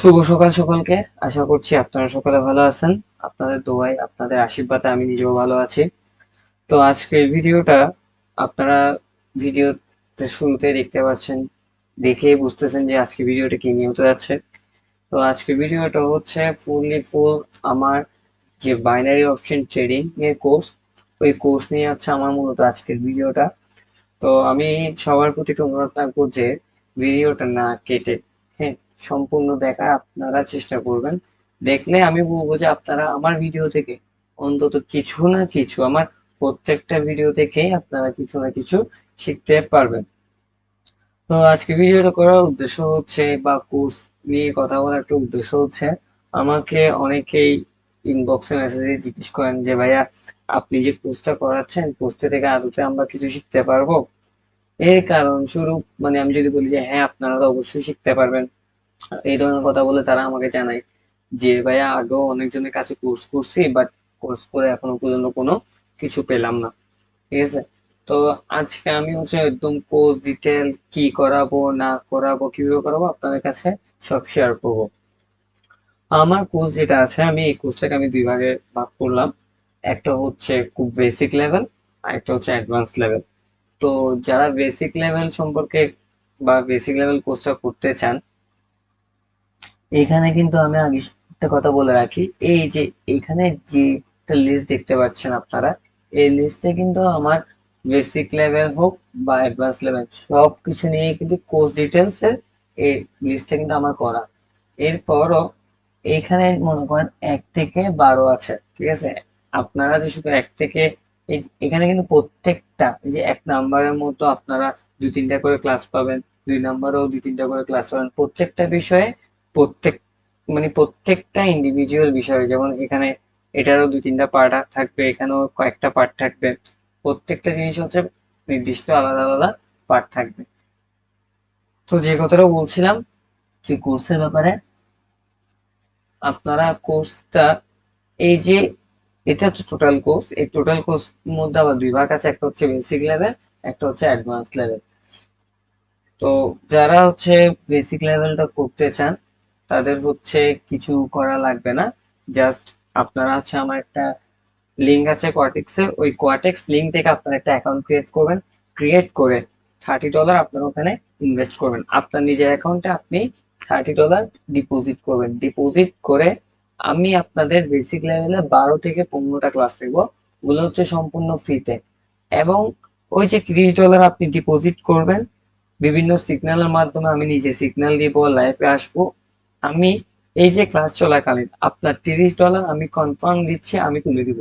শুভ সকাল সকলকে। আশা করছি আপনারা সকলে ভালো আছেন। আপনাদের দোয়ায়, আপনাদের আশীর্বাদে আমি নিজেও ভালো আছি। তো আজকের ভিডিওটা আপনারা ভিডিওতে শুরুতে দেখতে পাচ্ছেন, দেখেই বুঝতেছেন যে আজকে ভিডিওটা কি নিয়ে হতে যাচ্ছে। তো আজকে ভিডিওটা হচ্ছে ফুল আমার যে বাইনারি অপশন ট্রেডিং এর কোর্স, ওই কোর্স নিয়ে আছে আমার মূলত আজকের ভিডিওটা। তো আমি সবার প্রতি একটু অনুরোধ রাখবো যে ভিডিওটা না কেটে, হ্যাঁ, সম্পূর্ণ দেখার আপনারা চেষ্টা করবেন। দেখলে আমি বলবো যে আপনারা আমার ভিডিও থেকে অন্তত কিছু না কিছু, আমার প্রত্যেকটা ভিডিও থেকেই আপনারা কিছু না কিছু শিখতে পারবেন। তো আজকে ভিডিওটা করার উদ্দেশ্য হচ্ছে, বা কোর্স নিয়ে কথা বলার একটা উদ্দেশ্য হচ্ছে, আমাকে অনেকেই ইনবক্সে মেসেজে জিজ্ঞেস করেন যে ভাইয়া, আপনি যে কোর্সটা করাচ্ছেন, কোর্সটা থেকে আদতে আমরা কিছু শিখতে পারবো? এর কারণ স্বরূপ মানে আমি যদি বলি যে হ্যাঁ, আপনারা তো অবশ্যই শিখতে পারবেন, এই ধরনের কথা বলে তারা আমাকে জানায় যে ভাইয়া, আগেও অনেকজনের কাছে কোর্স করছি, বাট কোর্স করে এখনো পর্যন্ত কোনো কিছু পেলাম না। ঠিক আছে। তো আজকে আমি হচ্ছে একদম কোর্স ডিটেল, কি করাবো না করাবো, কিভাবে করাবো, আপনাদের কাছে সব শেয়ার করবো। আমার কোর্স যেটা আছে, আমি এই কোর্সটাকে আমি দুই ভাগে ভাগ করলাম। একটা হচ্ছে খুব বেসিক লেভেল, আর একটা হচ্ছে অ্যাডভান্স লেভেল। তো যারা বেসিক লেভেল সম্পর্কে বা বেসিক লেভেল কোর্সটা করতে চান, এখানে কিন্তু আমি আগে একটা কথা বলে রাখি, এই যে এখানে যে একটা লিস্ট দেখতে পাচ্ছেন আপনারা, এই লিস্টে কিন্তু আমার বেসিক লেভেল হোক বা অ্যাডভান্স লেভেল, সব কিছু নিয়ে কিন্তু কোর্স ডিটেলস এর এই লিস্টটা কিন্তু আমার করা। এরপরও এইখানে মনে করেন 1 থেকে 12 আছে, ঠিক আছে। আপনারা যে শুধু 1 থেকে, এখানে কিন্তু প্রত্যেকটা, এই যে 1 নাম্বারের মতো আপনারা 2-3টা করে ক্লাস পাবেন, 2 নাম্বারেও 2-3টা করে ক্লাস পাবেন, প্রত্যেকটা বিষয়ে প্রত্যেক মানে প্রত্যেকটা ইন্ডিভিজুয়াল বিষয়। যেমন এখানে এটারও 2-3টা পার্ট থাকবে, এখানেও কয়েকটা পার্ট থাকবে, প্রত্যেকটা জিনিস হচ্ছে নির্দিষ্ট আলাদা আলাদা পার্ট থাকবে। তো যে কথাটা বলছিলাম, যে কোর্সের ব্যাপারে, আপনারা কোর্সটা, এই যে এটা হচ্ছে টোটাল কোর্স, এই টোটাল কোর্স মধ্যে আবার দুই ভাগ আছে, একটা হচ্ছে বেসিক লেভেল, একটা হচ্ছে অ্যাডভান্স লেভেল। তো যারা হচ্ছে বেসিক লেভেলটা করতে চান, তাদের হচ্ছে কিছু করা লাগবে না। জাস্ট আপনারা হচ্ছে, আমার একটা লিঙ্ক আছে কোয়াটেক্স এর, ওই কোয়াটেক্স লিঙ্ক থেকে আপনারা একটা অ্যাকাউন্ট ক্রিয়েট করবেন। ক্রিয়েট করে $30 আপনার ওখানে ইনভেস্ট করবেন, আপনার নিজের অ্যাকাউন্টে আপনি $30 ডিপোজিট করবেন। ডিপোজিট করে আমি আপনাদের বেসিক লেভেলে 12 থেকে 15টা ক্লাস নেব, ওগুলো হচ্ছে সম্পূর্ণ ফ্রিতে। এবং ওই যে $30 আপনি ডিপোজিট করবেন, বিভিন্ন সিগন্যালের মাধ্যমে আমি নিজে সিগন্যাল দিব, লাইভে আসবো। আমি এই যে ক্লাস চলাকালীন আপনার $30 আমি কনফার্ম দিচ্ছি, আমি তুলে দিব।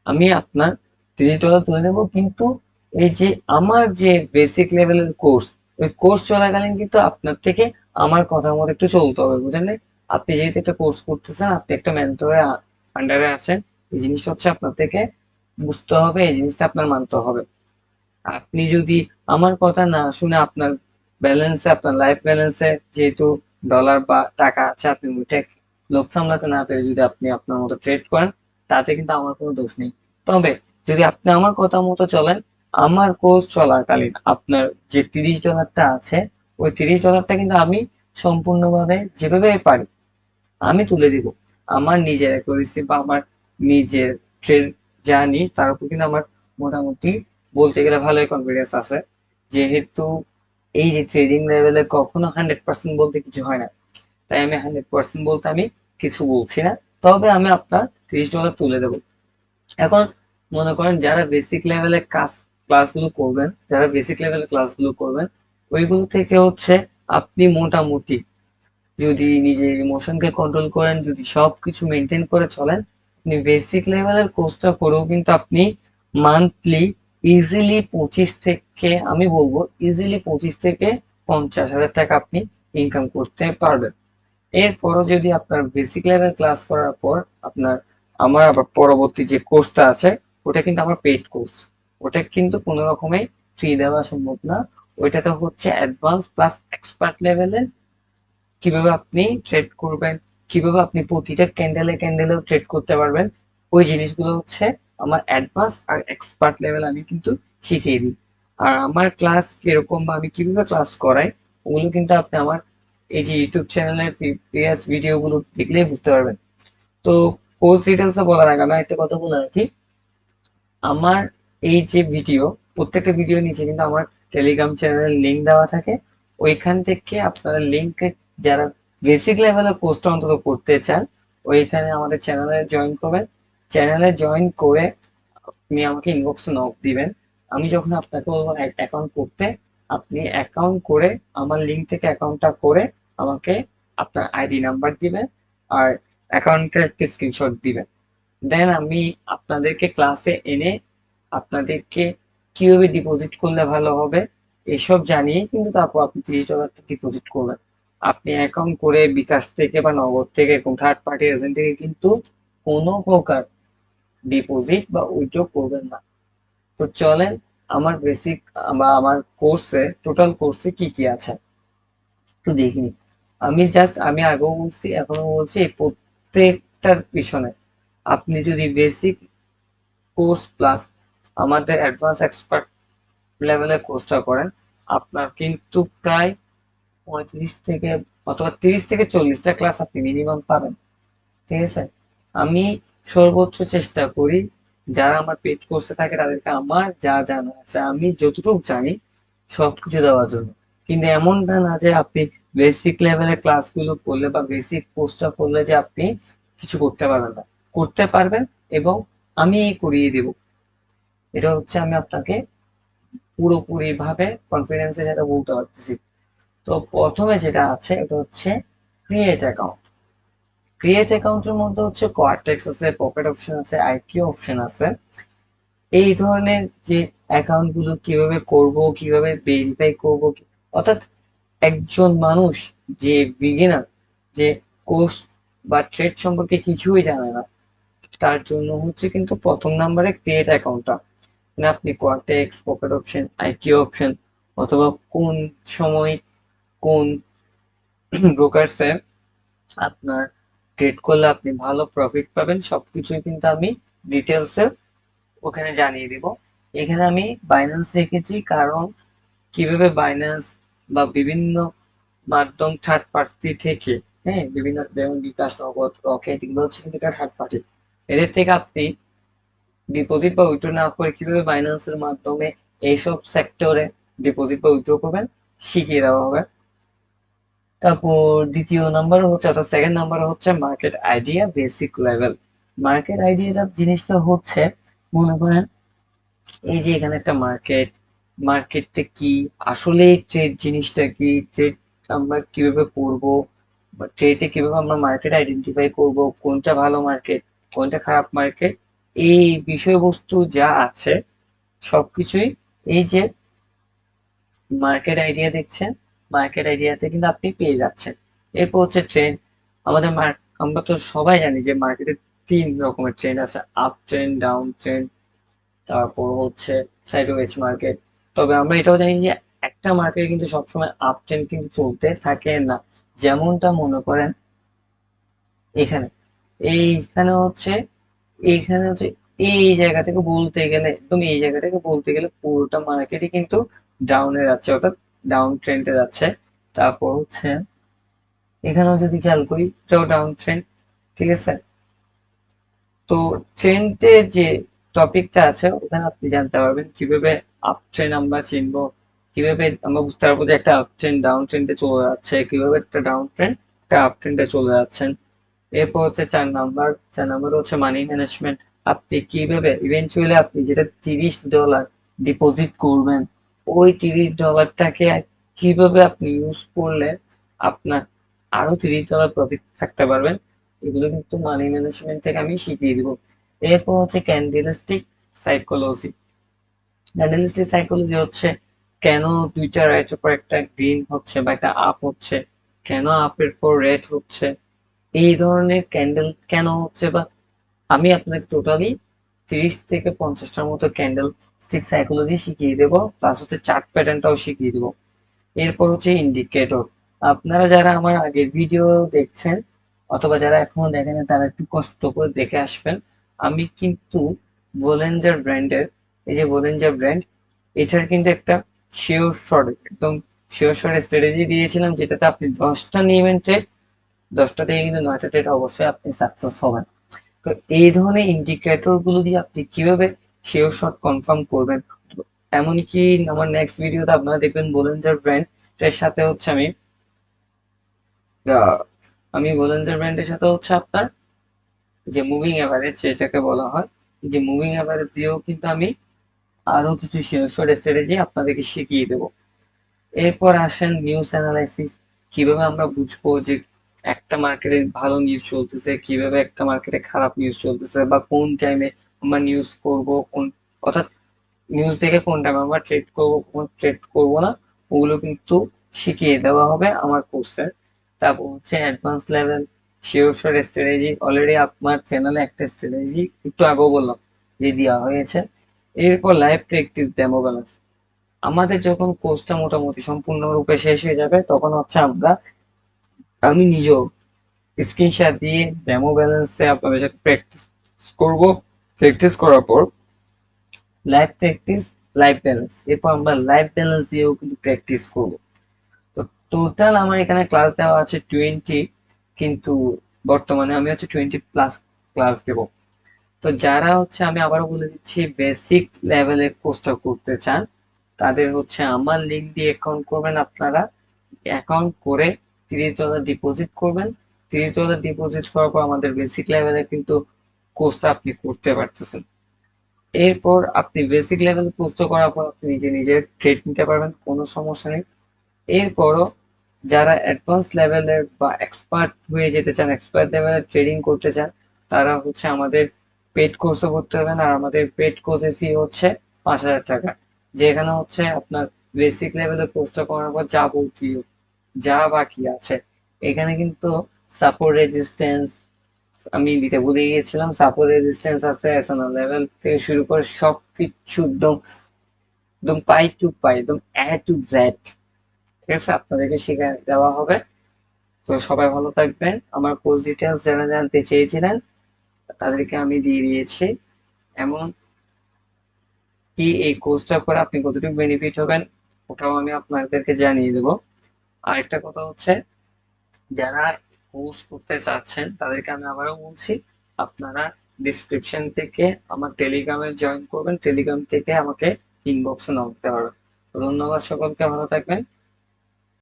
আমি আপনার $30 তুলে নেব, কিন্তু এই যে আমার যে বেসিক লেভেলের কোর্স, ওই কোর্স চলাকালীন কিন্তু আপনার থেকে আমার কথা মতো একটু চলতে হবে, বুঝলেন? আপনি যেহেতু একটা কোর্স করতেছেন, আপনি একটা মেন্টরের আন্ডারে আছেন, এই জিনিসটা হচ্ছে আপনার থেকে বুঝতে হবে, এই জিনিসটা আপনার মানতে হবে। আপনি যদি আমার কথা না শুনে আপনার ব্যালেন্সে, আপনার লাইফ ব্যালেন্সে যেহেতু ডলার বা টাকা আছে, আপনি ওইটা লোভ সামলাতে না পেরে যদি আপনি আপনার মতো ট্রেড করেন, তাতে কিন্তু আমার কোনো দোষ নেই। তবে যদি আপনি আমার কথা মতো চলেন, আমার কোর্স চলাকালীন আপনার যে $30টা আছে, ওই $30টা কিন্তু আমি সম্পূর্ণভাবে যেভাবে পারি আমি তুলে দিব। আমার নিজের অ্যাকুরেসি বা আমার নিজের ট্রেড জানি, তার উপর কিন্তু আমার মোটামুটি বলতে গেলে ভালোই কনফিডেন্স আছে। যেহেতু এই যে ট্রেডিং লেভেলে কখনো 100% বলতে কিছু হয় না, তাই আমি 100% বলতে আমি কিছু বলছি না। তবে আমি আপনার $30 তুলে দেবো। এখন মনে করেন যারা বেসিক লেভেলে ক্লাসগুলো করবেন, যারা বেসিক লেভেলে ক্লাসগুলো করবেন, ওইগুলো থেকে হচ্ছে আপনি মোটামুটি যদি নিজের ইমোশনকে কন্ট্রোল করেন, যদি সবকিছু মেনটেন করে চলেন, আপনি বেসিক লেভেলের কোর্সটা করেও কিন্তু আপনি মান্থলি ইজিলি 25 থেকে, আমি বলবো ইজিলি 25 থেকে 50 হাজার টাকা আপনি ইনকাম করতে পারবেন। এরপরও যদি আপনার বেসিক লেভেল ক্লাস করার পর আপনার, আমার আবার পরবর্তী যে কোর্সটা আছে, ওটা কিন্তু আমার পেইড কোর্স, ওটা কিন্তু কোনো রকমে ফ্রি দেওয়া সম্ভব না। ওইটাতে হচ্ছে অ্যাডভান্স প্লাস এক্সপার্ট লেভেলের, কিভাবে আপনি ট্রেড করবেন, কিভাবে আপনি প্রতিটা ক্যান্ডেলে ক্যান্ডেলেও ট্রেড করতে পারবেন, ওই জিনিসগুলো হচ্ছে আমার অ্যাডভান্স আর এক্সপার্ট লেভেল আমি কিন্তু শিখিয়ে দিই। আর আমার ক্লাস কিরকম বা আমি কিভাবে ক্লাস করাই, ওগুলো কিন্তু আপনি আমার এই যে ইউটিউব চ্যানেলের প্রিভিয়াস ভিডিওগুলো দেখলেই বুঝতে পারবেন। তো কোর্স ডিটেলসে বলার আগে আমি একটা কথা বলে রাখি, আমার এই যে ভিডিও, প্রত্যেকটা ভিডিও নিচে কিন্তু আমার টেলিগ্রাম চ্যানেলের লিঙ্ক দেওয়া থাকে। ওইখান থেকে আপনারা লিঙ্কে, যারা বেসিক লেভেলের কোর্সটা অন্তত করতে চান, ওইখানে আমাদের চ্যানেলে জয়েন করবেন। চ্যানেলে জয়েন করে আপনি আমাকে ইনবক্সে নক দিবেন। আমি যখন আপনাকে বলবো অ্যাকাউন্ট করতে, আপনি অ্যাকাউন্ট করে আমার লিঙ্ক থেকে অ্যাকাউন্টটা করে আমাকে আপনার আইডি নাম্বার দিবেন আর অ্যাকাউন্টের একটা স্ক্রিনশট দিবেন। দেন আমি আপনাদেরকে ক্লাসে এনে আপনাদেরকে কিভাবে ডিপোজিট করলে ভালো হবে এসব জানিয়ে কিন্তু তারপর আপনি $30 ডিপোজিট করবেন। আপনি অ্যাকাউন্ট করে বিকাশ থেকে বা নগদ থেকে কোনো থার্ড পার্টি এজেন্ট থেকে কিন্তু কোনো প্রকার ডিপোজিট বা উইথড্র করবেন না। তো চলেন আমার বেসিক বা আমার কোর্সে, টোটাল কোর্সে কি কি আছে একটু দেখিনি। আমি আগেও বলছি এখনো বলছি, এই প্রত্যেকটার পিছনে আপনি যদি বেসিক কোর্স প্লাস আমাদের অ্যাডভান্স এক্সপার্ট লেভেলের কোর্সটা করেন, আপনার কিন্তু প্রায় 35 থেকে অথবা 30 থেকে 40টা ক্লাস আপনি মিনিমাম পাবেন। ঠিক আছে? আমি সর্বোচ্চ চেষ্টা করি যারা আমার পেইড কোর্সে থাকে তাদেরকে আমার যা জানা আছে, আমি যতটুকু জানি সবকিছু দেওয়ার জন্য। কিন্তু এমনটা না যে আপনি বেসিক লেভেলের ক্লাসগুলো করলে বা বেসিক কোর্সটা করলে যে আপনি কিছু করতে পারবেন না। করতে পারবেন, এবং আমি করিয়ে দেব। এটা হচ্ছে আমি আপনাকে পুরোপুরি ভাবে কনফিডেন্সের সাথে বলতে পারতেছি। তো প্রথমে যেটা আছে এটা হচ্ছে ক্রিয়েট অ্যাকাউন্ট। ক্রিয়েট অ্যাকাউন্টের মধ্যে হচ্ছে কোয়ার্টেক্স আছে, পকেট অপশন আছে, আইকিউ অপশন আছে। এই ধরনের যে অ্যাকাউন্ট গুলো কিভাবে করব, কিভাবে ভেরিফাই করব, অর্থাৎ একজন মানুষ যে বিগিনার, যে কোর্স বা ট্রেড সম্পর্কে কিছুই জানে না, তার জন্য হচ্ছে কিন্তু প্রথম নাম্বারে ক্রিয়েট অ্যাকাউন্টটা। মানে আপনি কোয়ার্টেক্স, পকেট অপশন, আইকিউ অপশন অথবা কোন সময় কোন ব্রোকারসে আপনার ট্রেড করলে আপনি ভালো প্রফিট পাবেন সবকিছুই কিন্তু আমি ডিটেলসে ওখানে জানিয়ে দিব। এখানে আমি বাইন্যান্স রেখেছি কারণ কিভাবে বাইন্যান্স বা বিভিন্ন মাধ্যম থার্ড পার্টি থেকে, হ্যাঁ, বিভিন্ন যেমন বিকাশ, নগদ, রকেট, এগুলো হচ্ছে কিন্তু এটা থার্ড পার্টি। এদের থেকে আপনি ডিপোজিট বা উইথড্র না করে কিভাবে বাইন্যান্সের মাধ্যমে এইসব সেক্টরে ডিপোজিট বা উইথড্র করবেন শিখিয়ে দেওয়া হবে। তারপর দ্বিতীয় নাম্বার হচ্ছে, অর্থাৎ সেকেন্ড নাম্বার হচ্ছে market idea basic level. Market আইডিয়াটা জিনিসটা হচ্ছে, মনে করেন এই যে এখানে একটা মার্কেট, মার্কেটটা কি, আসলে ট্রেড জিনিসটা কি, ট্রেড আমরা কিভাবে করবো, বা ট্রেডে কিভাবে আমরা মার্কেট আইডেন্টিফাই করব, কোনটা ভালো মার্কেট, কোনটা খারাপ মার্কেট, এই বিষয়বস্তু যা আছে সবকিছুই এই যে মার্কেট আইডিয়া দেখছেন, মার্কেট আইডিয়াতে কিন্তু আপনি পেয়ে যাচ্ছেন। এরপর হচ্ছে ট্রেন্ড। আমরা তো সবাই জানি যে মার্কেটে 3 রকমের ট্রেন্ড আছে: আপ ট্রেন্ড, ডাউন ট্রেন্ড, তারপর হচ্ছে সাইডওয়েজ মার্কেট। তবে আমরা এটাও জানি যে একটা মার্কেট কিন্তু সবসময় আপ ট্রেন্ড কিন্তু চলতে থাকে না। যেমনটা মনে করেন এখানে, এইখানে হচ্ছে এইখানে হচ্ছে এই জায়গা থেকে বলতে গেলে, একদম এই জায়গা থেকে বলতে গেলে পুরোটা মার্কেটই কিন্তু ডাউনে যাচ্ছে, অর্থাৎ ডাউন ট্রেন্ডে যাচ্ছে। তারপর হচ্ছে এখানেও যদি খেয়াল করি এটাও ডাউন ট্রেন্ড। ঠিক আছে? তো ট্রেন্ডের যে টপিকটা আছে ওখানে আপনি জানতে পারবেন কিভাবে আপ ট্রেন্ড আমরা চিনবো, কিভাবে আমরা বুঝতে পারবো যে একটা আপ ট্রেন্ড ডাউন ট্রেন্ডে চলে যাচ্ছে, কিভাবে একটা ডাউন ট্রেন্ড একটা আপ ট্রেন্ডে চলে যাচ্ছেন। এরপর হচ্ছে 4 নাম্বার হচ্ছে মানি ম্যানেজমেন্ট। আপনি কিভাবে ইভেনচুয়ালি আপনি যেটা $30 ডিপোজিট করবেন, ওই $30টাকে কিভাবে আপনি ইউজ করলে আপনার আরো $30 প্রফিট থাকতে পারবেন, এগুলো কিন্তু মানি ম্যানেজমেন্ট থেকে আমি শিখিয়ে দিব। এরপর হচ্ছে ক্যান্ডেলস্টিক সাইকোলজি। ক্যান্ডেলস্টিক সাইকোলজি হচ্ছে কেন দুইটা রেটের পর একটা গ্রিন হচ্ছে বা একটা আপ হচ্ছে, কেন আপের পর রেড হচ্ছে, এই ধরনের ক্যান্ডেল কেন হচ্ছে, বা আমি আপনাকে টোটালি 30 থেকে 50টার মতো ক্যান্ডেল স্টিক সাইকোলজি শিখিয়ে দেবো, প্লাস হচ্ছে চার্ট প্যাটার্নটাও শিখিয়ে দেবো। এরপর হচ্ছে ইন্ডিকেটর। আপনারা যারা আমার আগের ভিডিও দেখছেন অথবা যারা এখনো দেখেন তারা একটু কষ্ট করে দেখে আসবেন। আমি কিন্তু বোলেঞ্জার ব্র্যান্ডের, এই যে বোলেঞ্জার ব্র্যান্ড, এটার কিন্তু একটা শিওর শট একদম শিওর শর্ট স্ট্র্যাটেজি দিয়েছিলাম, যেটাতে আপনি 10টা নিবেন ট্রেড, 10টা থেকে কিন্তু 9টা ট্রেড অবশ্যই আপনি সাকসেস হবেন। তো এই ধরনের ইন্ডিকেটর গুলো দিয়ে আপনি কিভাবে শিওর শট কনফার্ম করবেন, এমনকি আমার নেক্সট ভিডিওতে আপনারা দেখবেন বোলেঞ্জার ব্র্যান্ড এর সাথে হচ্ছে আমি বোলেঞ্জার ব্র্যান্ডের সাথে হচ্ছে আপনার যে মুভিং এভারেজ যেটাকে বলা হয়, যে মুভিং এভারেজ দিয়েও কিন্তু আমি আরো কিছু শিওর শট স্ট্র্যাটেজি আপনাদেরকে শিখিয়ে দেবো। এরপর আসেন নিউজ অ্যানালাইসিস। কিভাবে আমরা বুঝবো যে একটা মার্কেটে ভালো নিউজ চলতেছে, কিভাবে একটা মার্কেটে খারাপ নিউজ চলতেছে, বা কোন টাইমে আমরা নিউজ করব, কোন অর্থাৎ নিউজ দেখে কোন টাইমে আমরা ট্রেড করব, কোন ট্রেড করব না, ওগুলো কিন্তু শিখিয়ে দেওয়া হবে আমার কোর্সে। তারপর হচ্ছে advance level sure shot strategy, already আপনার চ্যানেলে একটা স্ট্র্যাটেজি একটু আগেও বললাম যে দেওয়া হয়েছে। এরপর লাইভ প্র্যাকটিস ডেমো ব্যালেন্স। আমাদের যখন কোর্সটা মোটামুটি সম্পূর্ণরূপে শেষ হয়ে যাবে, তখন হচ্ছে আমি নিজেও স্ক্রিনশট দিয়ে ডেমো ব্যালেন্সে আপনাদের সাথে প্র্যাকটিস করব। প্র্যাকটিস করার পর লাইভ প্র্যাকটিস, লাইভ ব্যালেন্স, এরপর আমরা লাইভ ব্যালেন্স দিয়েও কিন্তু প্র্যাকটিস করব। তো টোটাল আমার এখানে ক্লাস দেওয়া আছে 20, কিন্তু বর্তমানে আমি হচ্ছে 20+ ক্লাস দেব। তো যারা হচ্ছে, আমি আবারও বলে দিচ্ছি, বেসিক লেভেলের কোর্সটা করতে চান, তাদের হচ্ছে আমার লিঙ্ক দিয়ে অ্যাকাউন্ট করবেন। আপনারা অ্যাকাউন্ট করে $30 ডিপোজিট করবেন। $30 ডিপোজিট করার পর আমাদের বেসিক লেভেলে কিন্তু কোর্সটা আপনি করতে পারতেছেন। এরপর আপনি বেসিক লেভেল কোর্সটা করার পর আপনি নিজে নিজে ট্রেড নিতে পারবেন, কোনো সমস্যা নেই। এরপরও যারা অ্যাডভান্স লেভেলের বা এক্সপার্ট হয়ে যেতে চান, এক্সপার্ট লেভেলের ট্রেডিং করতে চান, তারা হচ্ছে আমাদের পেড কোর্সে ভর্তি হবেন। আর আমাদের পেড কোর্সের ফি হচ্ছে 5,000 টাকা, যেখানে হচ্ছে আপনার বেসিক লেভেলের কোর্সটা করার পর যাবতীয় যা বাকি আছে, এখানে কিন্তু সাপোর্ট রেজিস্ট্যান্স আমি দিতে ভুলে গিয়েছিলাম, সাপোর্ট রেজিস্ট্যান্স আছে, এসএনএল লেভেল থেকে শুরু করে সবকিছু একদম একদম পাই টু পাই, একদম এ টু জেড, ঠিক আছে, আপনাদেরকে শিখে দেওয়া হবে। তো সবাই ভালো থাকবেন। আমার কোর্স ডিটেলস যারা জানতে চেয়েছিলেন তাদেরকে আমি দিয়ে দিয়েছি। এমন কি এই কোর্সটা করে আপনি কতটুকু বেনিফিট হবেন ওটাও আমি আপনাদেরকে জানিয়ে দেবো। আরেকটা কথা হচ্ছে, যারা কোর্স করতে চাচ্ছেন তাদেরকে আমি আবারও বলছি, আপনারা ডিসক্রিপশন থেকে আমার টেলিগ্রামে জয়েন করবেন, টেলিগ্রাম থেকে আমাকে ইনবক্সে নক দিতে পারবেন। ধন্যবাদ সকলকে, ভালো থাকবেন।